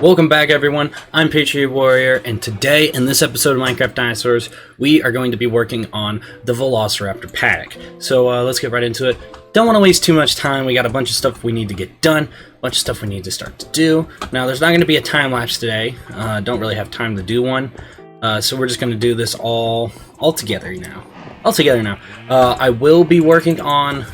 Welcome back, everyone. I'm Patriot Warrior, and today, in this episode of Minecraft Dinosaurs, we are going to be working on the Velociraptor paddock. So let's get right into it. Don't want to waste too much time. We got a bunch of stuff we need to get done, a bunch of stuff we need to start to do. Now, there's not going to be a time lapse today. Don't really have time to do one, so we're just going to do this all together now. I will be working on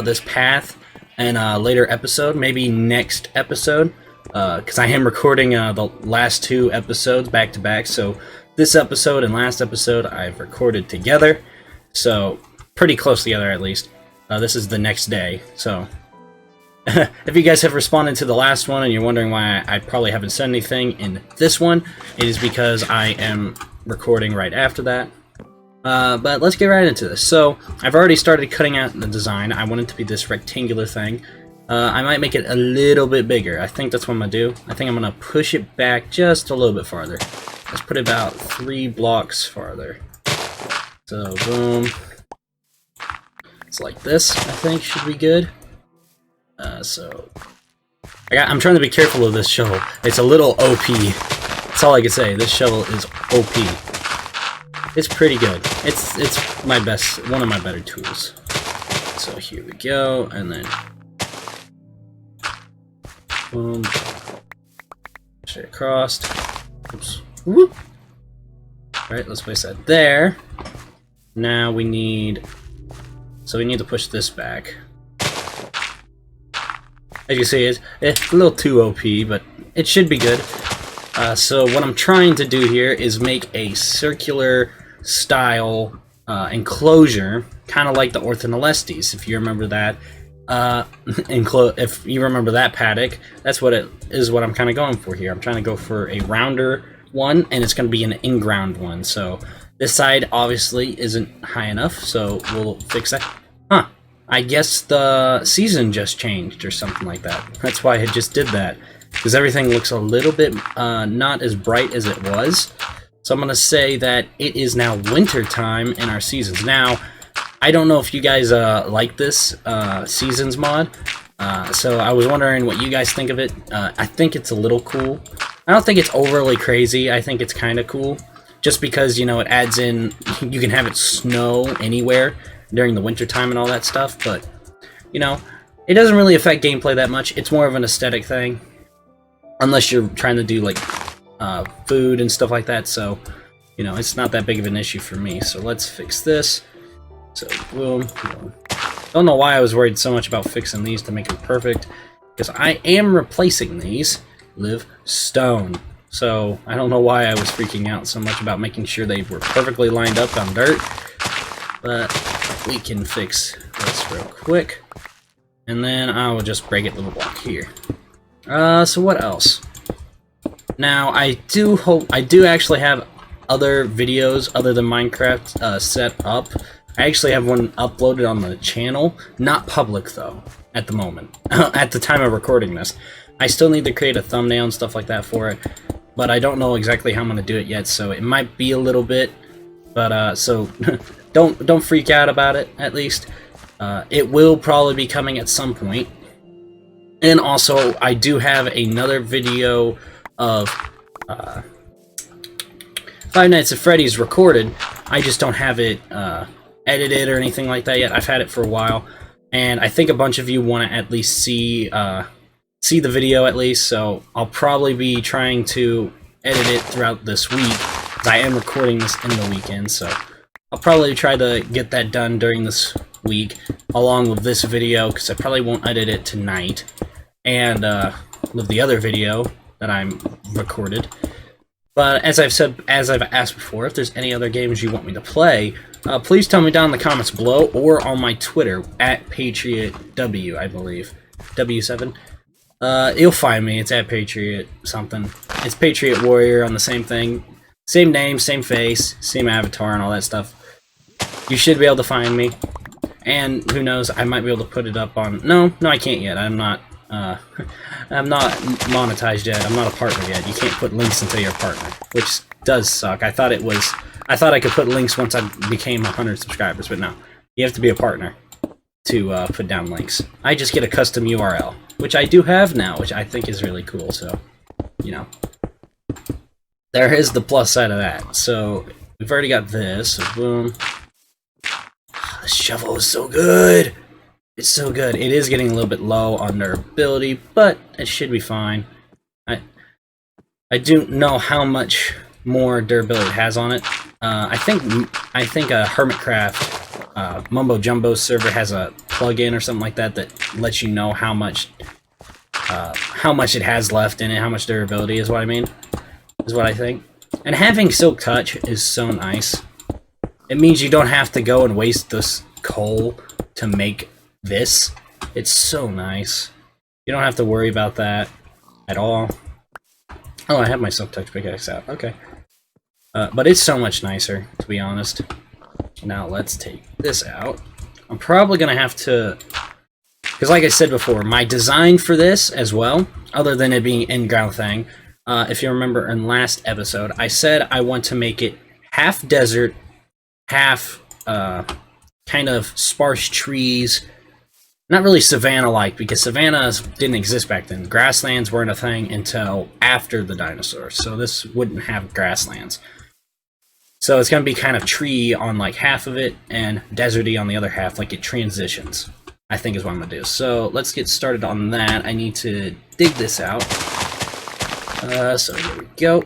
this path in a later episode, maybe next episode. Because I am recording the last two episodes back to back, so this episode and last episode I've recorded together, so pretty close together at least. This is the next day, so if you guys have responded to the last one and you're wondering why I probably haven't said anything in this one, it is because I am recording right after that. But let's get right into this. So I've already started cutting out the design. I want it to be this rectangular thing. I might make it a little bit bigger. I think that's what I'm going to do. I think I'm going to push it back just a little bit farther. Let's put it about 3 blocks farther. So, boom. It's like this, I think, should be good. I'm trying to be careful of this shovel. It's a little OP. That's all I can say. This shovel is OP. It's pretty good. It's my best, one of my better tools. So here we go, and then boom. Straight across. Oops. Whoop. Alright, let's place that there. Now we need to push this back. As you see, it's a little too OP, but it should be good. So what I'm trying to do here is make a circular style enclosure, kind of like the Orthonolastes, if you remember that. If you remember that paddock, that's what it is. What I'm kind of going for here. I'm trying to go for a rounder one, and it's going to be an in-ground one. So this side obviously isn't high enough, so we'll fix that. Huh? I guess the season just changed or something like that. That's why it just did that, because everything looks a little bit not as bright as it was. So I'm going to say that it is now winter time in our seasons now. I don't know if you guys like this seasons mod, so I was wondering what you guys think of it. I think it's a little cool. I don't think it's overly crazy. I think it's kind of cool, just because, you know, it adds in, you can have it snow anywhere during the winter time and all that stuff, but, you know, it doesn't really affect gameplay that much. It's more of an aesthetic thing, unless you're trying to do, like, food and stuff like that, so, you know, it's not that big of an issue for me. So let's fix this. So, boom. Don't know why I was worried so much about fixing these to make them perfect, because I am replacing these with stone. So, I don't know why I was freaking out so much about making sure they were perfectly lined up on dirt, but we can fix this real quick. And then I will just break it with a block here. So what else? Now, I do actually have other videos other than Minecraft set up. I actually have one uploaded on the channel, not public though, at the moment, at the time of recording this. I still need to create a thumbnail and stuff like that for it, but I don't know exactly how I'm going to do it yet, so it might be a little bit, but, so, don't freak out about it, at least. It will probably be coming at some point. And also, I do have another video of, Five Nights at Freddy's recorded. I just don't have it, edited or anything like that yet. I've had it for a while, and I think a bunch of you want to at least see the video at least, so I'll probably be trying to edit it throughout this week, because I am recording this in the weekend, so I'll probably try to get that done during this week, along with this video, because I probably won't edit it tonight, and with the other video that I'm recorded. But as I've asked before, if there's any other games you want me to play, please tell me down in the comments below, or on my Twitter, at PatriotW, I believe. W7. You'll find me, it's at Patriot something. It's Patriot Warrior on the same thing. Same name, same face, same avatar and all that stuff. You should be able to find me. And who knows, I might be able to put it up on... No, I can't yet. I'm not monetized yet. I'm not a partner yet. You can't put links until you're a partner, which does suck. I thought I could put links once I became 100 subscribers, but no. You have to be a partner to put down links. I just get a custom URL, which I do have now, which I think is really cool, so you know, there is the plus side of that. So we've already got this. So boom. The shovel is so good. It's so good. It is getting a little bit low on durability, but it should be fine. I do know how much more durability it has on it. I think a Hermitcraft Mumbo Jumbo server has a plugin or something like that that lets you know how much it has left in it, how much durability is what I mean, is what I think. And having Silk Touch is so nice. It means you don't have to go and waste this coal to make this. It's so nice. You don't have to worry about that at all. Oh, I have my Silk Touch pickaxe out. Okay. But it's so much nicer, to be honest. Now let's take this out. I'm probably going to have to... Because like I said before, my design for this as well, other than it being an in-ground thing, if you remember in last episode, I said I want to make it half desert, half kind of sparse trees. Not really savanna-like, because savannas didn't exist back then. Grasslands weren't a thing until after the dinosaurs, so this wouldn't have grasslands. So it's going to be kind of tree on like half of it, and deserty on the other half, like it transitions, I think is what I'm going to do. So let's get started on that. I need to dig this out. So here we go.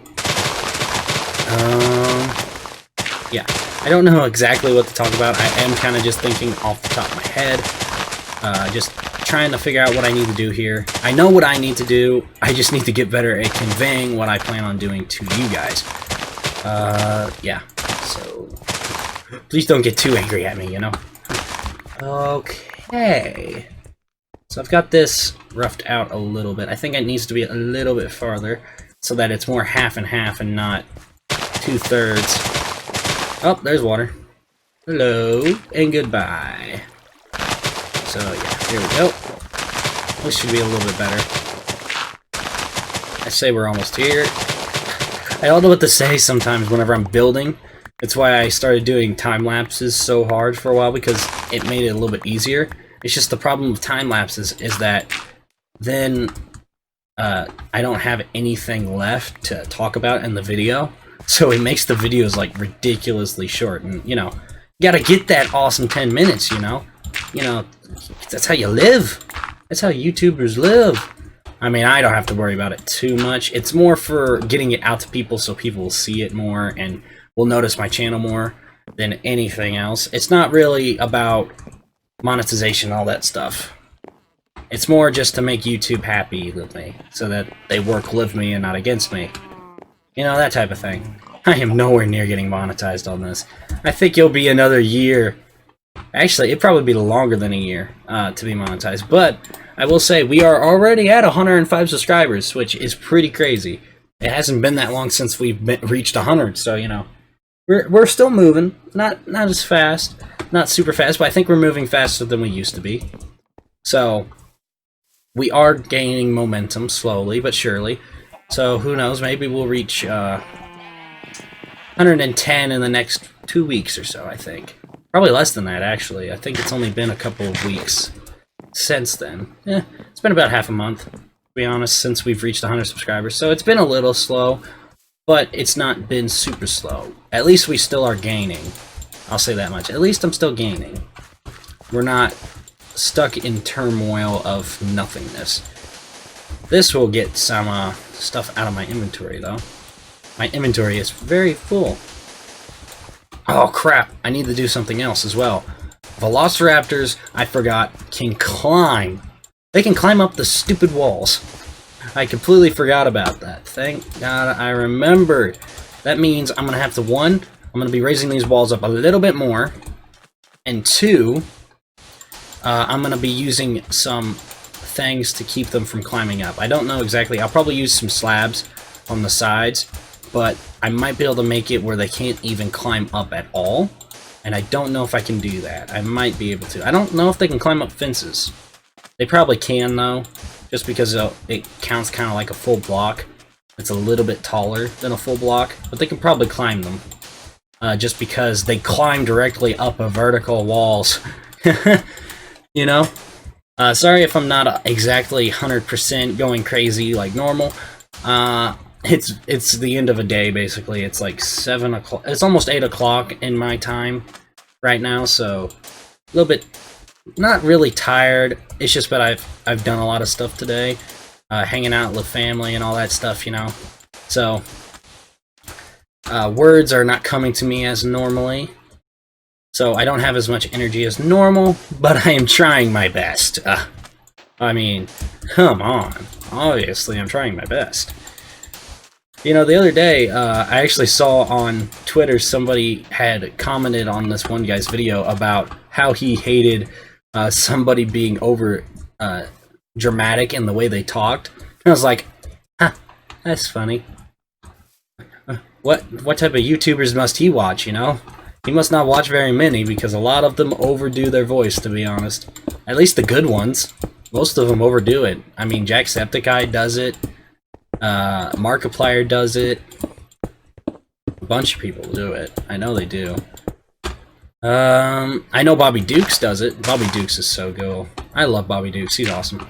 Yeah, I don't know exactly what to talk about. I am kind of just thinking off the top of my head. Just trying to figure out what I need to do here. I know what I need to do. I just need to get better at conveying what I plan on doing to you guys. Yeah. So, please don't get too angry at me, you know? Okay. So I've got this roughed out a little bit. I think it needs to be a little bit farther so that it's more half and half and not 2/3. Oh, there's water. Hello and goodbye. So yeah, here we go. This should be a little bit better. I say we're almost here. I don't know what to say sometimes whenever I'm building. It's why I started doing time lapses so hard for a while, because it made it a little bit easier. It's just the problem with time lapses is that then I don't have anything left to talk about in the video. So it makes the videos like ridiculously short, and you know, you gotta get that awesome 10 minutes, you know? You know, that's how you live. That's how YouTubers live. I mean, I don't have to worry about it too much. It's more for getting it out to people so people will see it more and will notice my channel more than anything else. It's not really about monetization and all that stuff. It's more just to make YouTube happy with me so that they work with me and not against me. You know, that type of thing. I am nowhere near getting monetized on this. I think it'll be another year. Actually, it'd probably be longer than a year to be monetized. But I will say we are already at 105 subscribers, which is pretty crazy. It hasn't been that long since we've reached 100, so you know, we're still moving. Not as fast, not super fast, but I think we're moving faster than we used to be. So we are gaining momentum slowly but surely. So who knows? Maybe we'll reach 110 in the next 2 weeks or so. I think. Probably less than that, actually. I think it's only been a couple of weeks since then. It's been about half a month, to be honest, since we've reached 100 subscribers. So it's been a little slow, but it's not been super slow. At least we still are gaining. I'll say that much. At least I'm still gaining. We're not stuck in turmoil of nothingness. This will get some stuff out of my inventory, though. My inventory is very full. Oh crap, I need to do something else as well. Velociraptors, I forgot, can climb. They can climb up the stupid walls. I completely forgot about that. Thank God I remembered. That means I'm going to have to, one, I'm going to be raising these walls up a little bit more. And two, I'm going to be using some things to keep them from climbing up. I don't know exactly. I'll probably use some slabs on the sides. But I might be able to make it where they can't even climb up at all. And I don't know if I can do that. I might be able to. I don't know if they can climb up fences. They probably can, though. Just because it counts kind of like a full block. It's a little bit taller than a full block. But they can probably climb them. Just because they climb directly up a vertical walls. You know? Sorry if I'm not exactly 100% going crazy like normal. It's the end of a day basically. It's like 7 o'clock. It's almost 8 o'clock in my time right now, so a little bit not really tired. It's just that I've done a lot of stuff today, hanging out with family and all that stuff, you know. So words are not coming to me as normally. So I don't have as much energy as normal, but I am trying my best. I mean, come on. Obviously, I'm trying my best. You know, the other day, I actually saw on Twitter somebody had commented on this one guy's video about how he hated somebody being over dramatic in the way they talked. And I was like, huh, that's funny. What type of YouTubers must he watch, you know? He must not watch very many, because a lot of them overdo their voice, to be honest. At least the good ones. Most of them overdo it. I mean, Jacksepticeye does it. Markiplier does it. A bunch of people do it. I know they do. I know Bobby Dukes does it. Bobby Dukes is so cool. I love Bobby Dukes. He's awesome.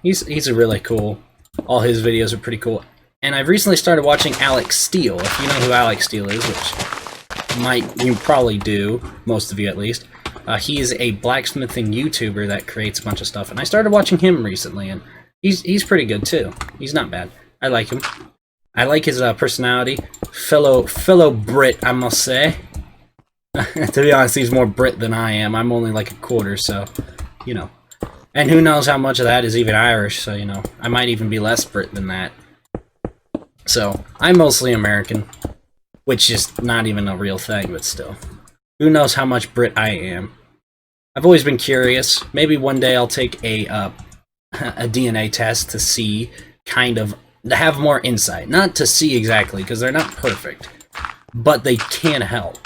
He's a really cool. All his videos are pretty cool. And I've recently started watching Alex Steele. If you know who Alex Steele is, which you probably do, most of you at least. He is a blacksmithing YouTuber that creates a bunch of stuff, and I started watching him recently, and he's pretty good too. He's not bad. I like him. I like his personality. Fellow Brit, I must say. To be honest, he's more Brit than I am. I'm only like a quarter, so, you know. And who knows how much of that is even Irish, so, you know. I might even be less Brit than that. So, I'm mostly American. Which is not even a real thing, but still. Who knows how much Brit I am. I've always been curious. Maybe one day I'll take a DNA test to see, kind of, to have more insight. Not to see exactly, because they're not perfect. But they can help.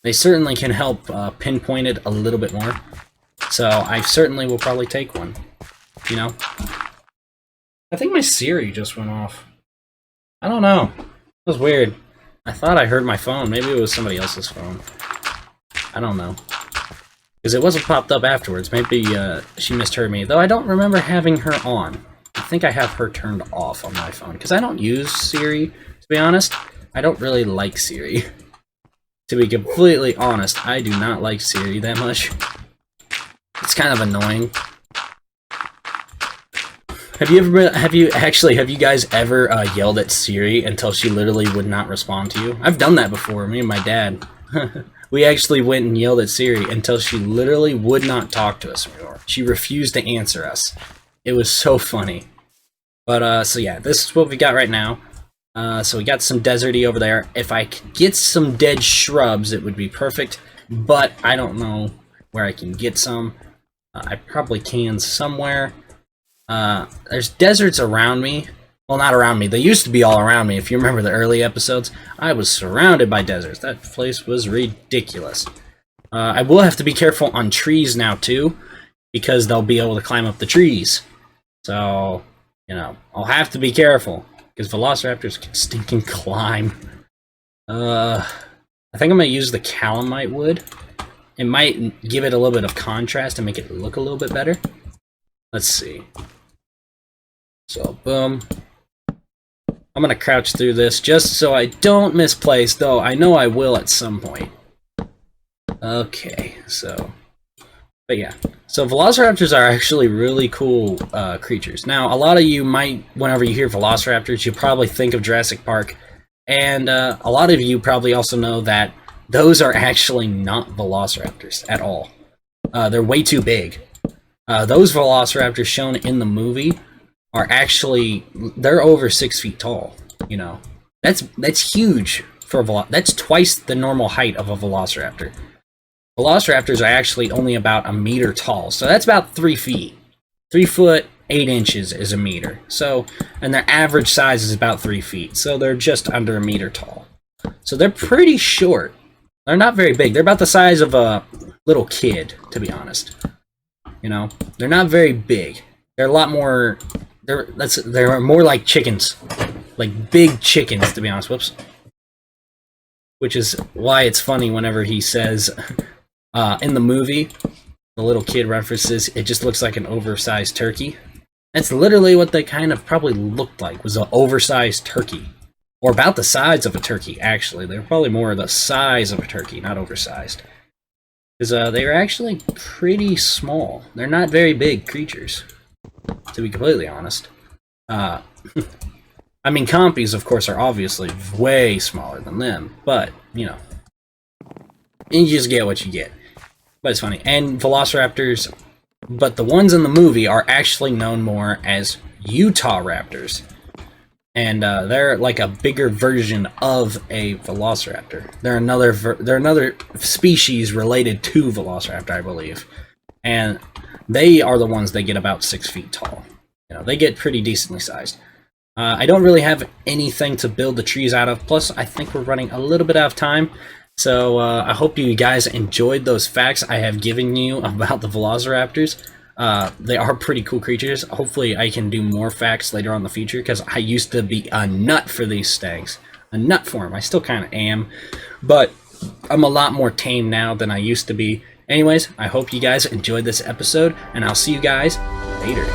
They certainly can help pinpoint it a little bit more. So I certainly will probably take one. You know? I think my Siri just went off. I don't know. That was weird. I thought I heard my phone. Maybe it was somebody else's phone. I don't know. Because it wasn't popped up afterwards. Maybe she misheard me. Though I don't remember having her on. I think I have her turned off on my phone. Because I don't use Siri, to be honest. I don't really like Siri. To be completely honest, I do not like Siri that much. It's kind of annoying. Have you guys ever yelled at Siri until she literally would not respond to you? I've done that before, me and my dad. We actually went and yelled at Siri until she literally would not talk to us anymore. She refused to answer us. It was so funny. But, so yeah, this is what we got right now. So we got some deserty over there. If I could get some dead shrubs, it would be perfect. But I don't know where I can get some. I probably can somewhere. There's deserts around me. Well, not around me. They used to be all around me. If you remember the early episodes, I was surrounded by deserts. That place was ridiculous. I will have to be careful on trees now, too, because they'll be able to climb up the trees. So, you know, I'll have to be careful, because Velociraptors can stinking climb. I think I'm going to use the calamite wood. It might give it a little bit of contrast and make it look a little bit better. Let's see. So, boom. I'm gonna crouch through this just so I don't misplace, though I know I will at some point. Okay, so... But yeah. So Velociraptors are actually really cool creatures. Now, a lot of you might, whenever you hear Velociraptors, you probably think of Jurassic Park. And a lot of you probably also know that those are actually not Velociraptors at all. They're way too big. Those Velociraptors shown in the movie are actually, they're over 6 feet tall, you know. That's huge for a that's twice the normal height of a Velociraptor. Velociraptors are actually only about a meter tall, so that's about 3 feet. 3 foot, 8 inches is a meter. So, and their average size is about 3 feet, so they're just under a meter tall. So they're pretty short. They're not very big. They're about the size of a little kid, to be honest. You know, they're not very big. They're a lot more. They're more like chickens, like big chickens, to be honest. Whoops. Which is why it's funny whenever he says, in the movie, the little kid references, it just looks like an oversized turkey. That's literally what they kind of probably looked like, was an oversized turkey. Or about the size of a turkey, actually. They were probably more the size of a turkey, not oversized. Because they were actually pretty small. They're not very big creatures, to be completely honest. I mean, compies, of course, are obviously way smaller than them, but, you know, you just get what you get. But it's funny. And Velociraptors, but the ones in the movie are actually known more as Utah Raptors. And they're like a bigger version of a Velociraptor. They're another species related to Velociraptor, I believe. And they are the ones that get about 6 feet tall. You know, they get pretty decently sized. I don't really have anything to build the trees out of. Plus, I think we're running a little bit out of time. So I hope you guys enjoyed those facts I have given you about the Velociraptors. They are pretty cool creatures. Hopefully I can do more facts later on in the future, because I used to be a nut for these stags. A nut for them. I still kind of am. But I'm a lot more tame now than I used to be. Anyways, I hope you guys enjoyed this episode, and I'll see you guys later.